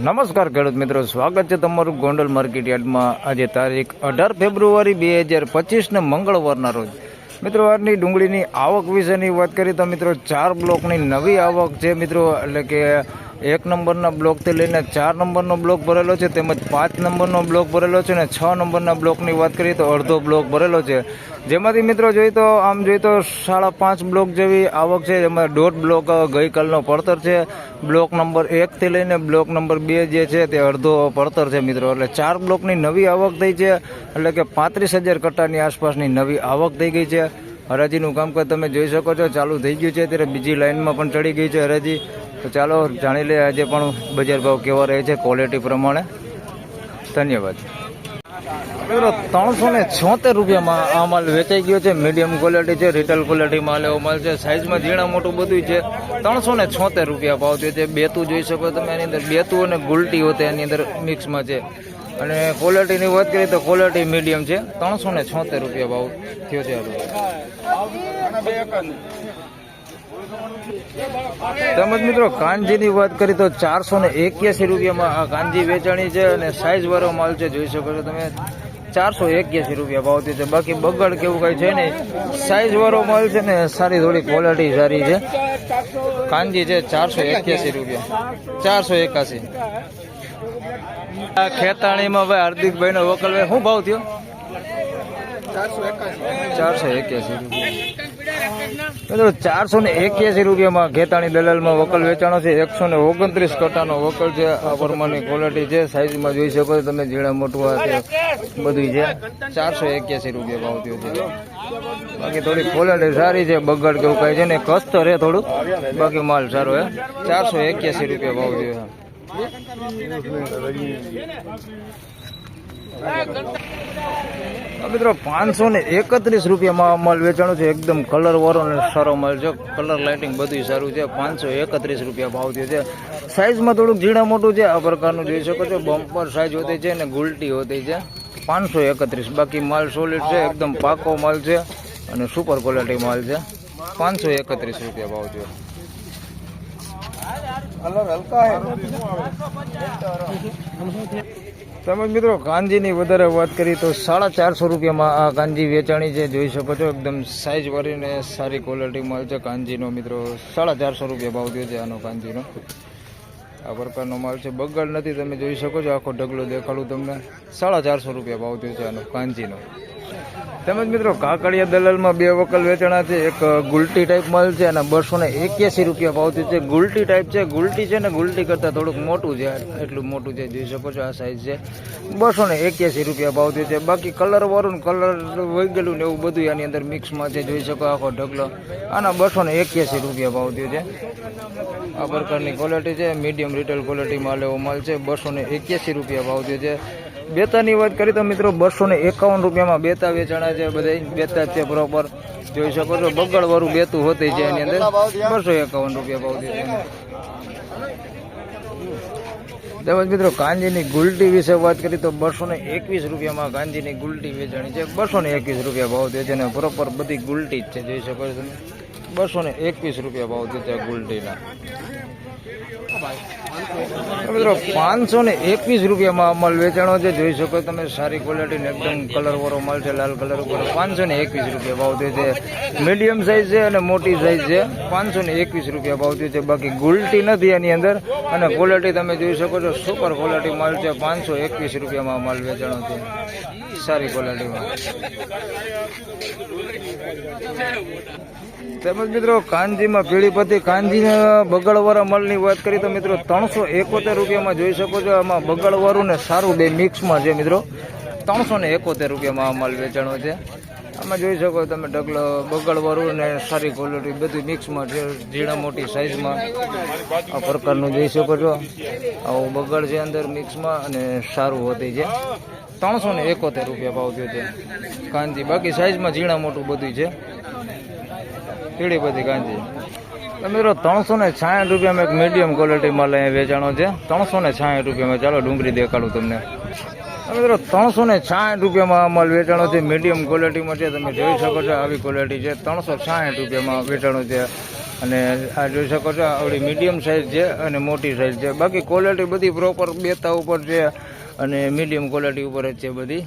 નમસ્કાર ખેડૂત મિત્રો, સ્વાગત છે તમારું ગોંડલ માર્કેટ યાર્ડમાં. આજે તારીખ 18 ફેબ્રુઆરી 2025 ને મંગળવારના રોજ મિત્રો આજની ડુંગળીની આવક વિશેની વાત કરીએ તો મિત્રો 4 બ્લોકની નવી આવક છે મિત્રો. એટલે કે 1 નંબરના બ્લોકથી લઈને 4 નંબરનો બ્લોક ભરેલો છે, તેમજ 5 નંબરનો બ્લોક ભરેલો છે, અને 6 નંબરના બ્લોકની વાત કરીએ તો અડધો બ્લોક ભરેલો છે. જેમાંથી મિત્રો જોઈએ તો 5.5 બ્લોક જેવી આવક છે. જેમાં 1.5 બ્લોક ગઈકાલનો પડતર છે. બ્લોક નંબર 1થી લઈને બ્લોક નંબર 2 જે છે તે અડધો પડતર છે મિત્રો. એટલે 4 બ્લોકની નવી આવક થઈ છે. એટલે કે 35,000 કટ્ટાની આસપાસની નવી આવક થઈ ગઈ છે. હરાજીનું કામકાજ તમે જોઈ શકો છો ચાલુ થઈ ગયું છે. ત્યારે બીજી લાઇનમાં પણ ચડી ગઈ છે હરાજી. તો ચાલો જાણી લઈએ આજે પણ બજાર ભાવ કેવા રહે છે ક્વોલિટી પ્રમાણે. ધન્યવાદ મિત્રો. 376 રૂપિયામાં આ માલ વેચાઈ ગયો છે. મીડિયમ ક્વોલિટી છે, રિટેલ ક્વોલિટી માલ એવો માલ છે. સાઇઝમાં ઝીણા મોટું બધું છે. 376 રૂપિયા ભાવ થયો છે. બેતું જોઈ શકો તમે, એની અંદર બેતું અને ગુલટી હોતે એની અંદર મિક્સમાં છે. અને ક્વોલિટીની વાત કરીએ તો ક્વોલિટી મીડિયમ છે. 376 રૂપિયા ભાવ થયો છે. તેમજ મિત્રો કાંજીની વાત કરીએ તો 481 રૂપિયામાં આ કાંજી વેચાણી છે. અને સાઇઝ વાળો માલ છે, જોઈ શકો છો તમે. 481 રૂપિયા ભાવ થયો છે. બાકી બગડ કેવું કઈ છે નહીં, સાઇઝ વાળો માલ છે ને સારી થોડી ક્વોલિટી સારી છે. કાંજી છે 481 રૂપિયા, 481. આ ખેતાણીમાં ભાઈ હાર્દિકભાઈ નો વકલભાઈ શું ભાવ થયો? 481 રૂપિયા. 481 રૂપિયામાં ખેતાણી દલાલમાં વકલ વેચાણો છે. 129 કટ્ટાનો વકલ છે. આ પ્રમાણની ક્વોલિટી છે. સાઈઝમાં જોઈ શકો છો તમે, ઝીણા મોટું બધું છે. 481 રૂપિયા ભાવ થયો છે. બાકી થોડી ક્વોલિટી સારી છે. બગડ કેવું કઈ છે ને, કસ્ત રહે થોડુંક, બાકી માલ સારો હે. 481 રૂપિયા ભાવ થયો છે. મિત્રો 531 રૂપિયામાં માલ વેચાણો છે. એકદમ કલર વાળો અને સારો માલ છે. કલર લાઇટિંગ બધું સારું છે. 531 રૂપિયા ભાવ થયો છે. સાઇઝમાં થોડુંક ઝીણા મોટું છે. આ પ્રકારનું જોઈ શકો છો. બમ્પર સાઇઝ હોતી છે અને ગુલટી હોતી છે. 531. બાકી માલ સોલિડ છે, એકદમ પાકો માલ છે અને સુપર ક્વોલિટી માલ છે. 531 રૂપિયા ભાવ થયો. તેમજ મિત્રો કાંજીની વધારે વાત કરીએ તો 450 રૂપિયામાં આ કાંજી વેચાણી છે. જોઈ શકો છો એકદમ સાઇઝ વાળી ને સારી ક્વોલિટી માલ છે કાંજીનો મિત્રો. 450 રૂપિયા ભાવ થયો છે આનો કાંજીનો. આ પ્રકારનો માલ છે, બગડ નથી. તમે જોઈ શકો છો, આખો ઢગલો દેખાડું તમને. 450 રૂપિયા ભાવ થયો છે આનો કાંજીનો. તેમજ મિત્રો કાકડિયા દલાલમાં 2 વકલ વેચાણા છે. એક ગુલટી ટાઈપ માલ છે અને 281 રૂપિયા ભાવ થયો છે. ગુલટી ટાઈપ છે. ગુલટી છે ને ગુલટી કરતાં થોડુંક મોટું છે, એટલું મોટું છે. જોઈ શકો છો આ સાઇઝ છે. 281 રૂપિયા ભાવ થયો છે. બાકી કલર વાળું કલર વહી ગયેલું ને એવું બધું આની અંદર મિક્સમાં છે. જોઈ શકો આખો ઢગલો. આના 281 રૂપિયા ભાવ થયો છે. આ પ્રકારની ક્વોલિટી છે. મીડિયમ રિટેલ ક્વોલિટી માલ એવો માલ છે. 281 રૂપિયા ભાવ થયો છે. બેતાની વાત કરીએ તો મિત્રો 251 રૂપિયામાં બેતા વેચાણા છે. બધા બેતા છે પ્રોપર, જોઈ શકો છો. બગડ વાળું બેતું હોતી છે એની અંદર. 251 રૂપિયા ભાવ થયો છે. તેમજ મિત્રો કાંજીની ગુલટી વિશે વાત કરીએ તો 221 રૂપિયામાં કાંજીની ગુલટી વેચાણી છે. 221 રૂપિયા ભાવ થયો છે અને પ્રોપર બધી ગુલટી જ છે. જોઈ શકો છો તમે. 221 રૂપિયા ભાવ થયો છે ગુલટીના. મિત્રો 521 રૂપિયામાં માલ વેચાણો છે. જોઈ શકો તમે, સારી ક્વોલિટી ને એકદમ કલર વાળો માલ છે. લાલ કલર ઉપર 521 રૂપિયા ભાવ થયો છે. મીડિયમ સાઇઝ છે અને મોટી સાઇઝ છે. 521 રૂપિયા ભાવ થયો છે. બાકી ગુલટી નથી એની અંદર અને ક્વોલિટી તમે જોઈ શકો છો, સુપર ક્વોલિટી માલ છે. 521 રૂપિયામાં માલ વેચાણો છે, સારી ક્વોલિટીમાં. તેમજ મિત્રો કાંજીમાં પીળીપતિ કાંજીના બગડવાળા માલની વાત કરીએ તો મિત્રો 371 રૂપિયામાં જોઈ શકો છો. આમાં બગડવાળું ને સારું બે મિક્સમાં છે મિત્રો. 371 રૂપિયામાં આ માલ વેચાણો છે. આમાં જોઈ શકો તમે ઢગલો બગડવાળું ને સારી ક્વોલિટી બધું મિક્સમાં છે. ઝીણા મોટી સાઇઝમાં આ પ્રકારનું જોઈ શકો છો. આવું બગડ છે અંદર મિક્સમાં અને સારું હોતી છે. 371 રૂપિયા ભાવ થયો છે કાંજી. બાકી સાઇઝમાં ઝીણા મોટું બધું છે. પીળી બધી કાંજી મિત્રો 360 રૂપિયામાં એક મીડિયમ ક્વોલિટી માલ અહીંયા વેચાણો છે. 360 રૂપિયામાં. ચાલો ડુંગળી દેખાડું તમને. મિત્રો 360 રૂપિયામાં માલ વેચાણો છે. મીડિયમ ક્વોલિટીમાં છે. તમે જોઈ શકો છો આવી ક્વોલિટી છે. 360 રૂપિયામાં વેચાણો છે. અને આ જોઈ શકો છો આવડી મીડિયમ સાઇઝ છે અને મોટી સાઇઝ છે. બાકી ક્વોલિટી બધી પ્રોપર બેતા ઉપર છે અને મીડિયમ ક્વોલિટી ઉપર જ છે બધી.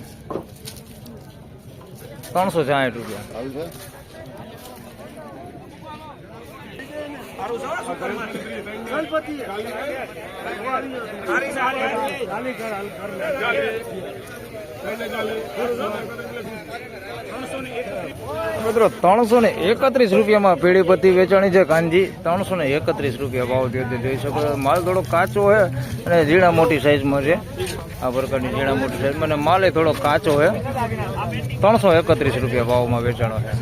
360 રૂપિયા. મિત્રો 331 રૂપિયામાં પીળી પત્તી વેચાણી છે કાંજી. 331 રૂપિયા ભાવ થયો જોઈ શકો. માલ થોડો કાચો છે અને ઝીણા મોટી સાઈઝમાં છે. આ પ્રકારની ઝીણા મોટી સાઈઝમાં અને માલ થોડો કાચો છે. 331 રૂપિયા ભાવમાં વેચાણો છે.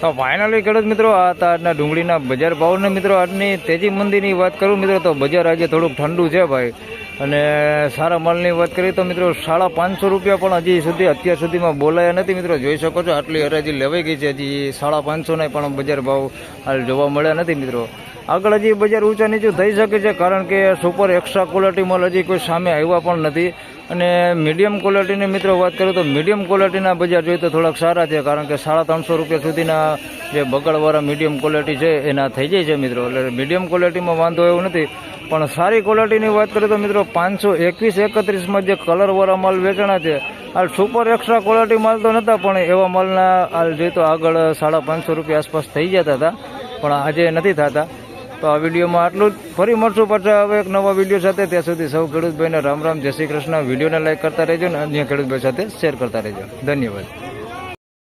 તો ફાઇનલી ખેડૂત મિત્રો આ હતા આજના ડુંગળીના બજાર ભાવને. મિત્રો આજની તેજી મંદીની વાત કરું મિત્રો તો બજાર આજે થોડુંક ઠંડુ છે ભાઈ. અને સારા માલની વાત કરીએ તો મિત્રો 550 રૂપિયા પણ હજી સુધી અત્યાર સુધીમાં બોલાયા નથી. મિત્રો જોઈ શકો છો આટલી હરાજી લેવાઈ ગઈ છે. હજી 550 પણ બજાર ભાવ હાલ જોવા મળ્યા નથી. મિત્રો આગળ હજી બજાર ઊંચા નીચું થઈ શકે છે કારણ કે સુપર એક્સ્ટ્રા ક્વોલિટી માલ હજી કોઈ સામે આવ્યા પણ નથી. અને મીડિયમ ક્વોલિટીની મિત્રો વાત કરું તો મીડિયમ ક્વોલિટીના બજાર જોઈએ તો થોડાક સારા છે કારણ કે 350 રૂપિયા સુધીના જે બગડવાળા મીડિયમ ક્વોલિટી છે એના થઈ જાય છે મિત્રો. એટલે મીડિયમ ક્વોલિટીમાં વાંધો એવું નથી. પણ સારી ક્વોલિટીની વાત કરીએ તો મિત્રો 521-31માં જે કલરવાળા માલ વેચાણા છે હાલ સુપર એક્સ્ટ્રા ક્વોલિટી માલ તો નહોતા પણ એવા માલના હાલ જોઈએ તો આગળ 550 રૂપિયા આસપાસ થઈ જતા હતા પણ આજે નથી થતા. તો આ વિડીયોમાં આટલું જ. ફરી મળશું પાછા હવે એક નવા વિડીયો સાથે. ત્યાં સુધી સૌ ખેડૂતભાઈને રામ રામ, જય શ્રી કૃષ્ણ. વિડીયોને લાઈક કરતા રહેજો અને અન્ય ખેડૂતભાઈ સાથે શેર કરતા રહેજો. ધન્યવાદ.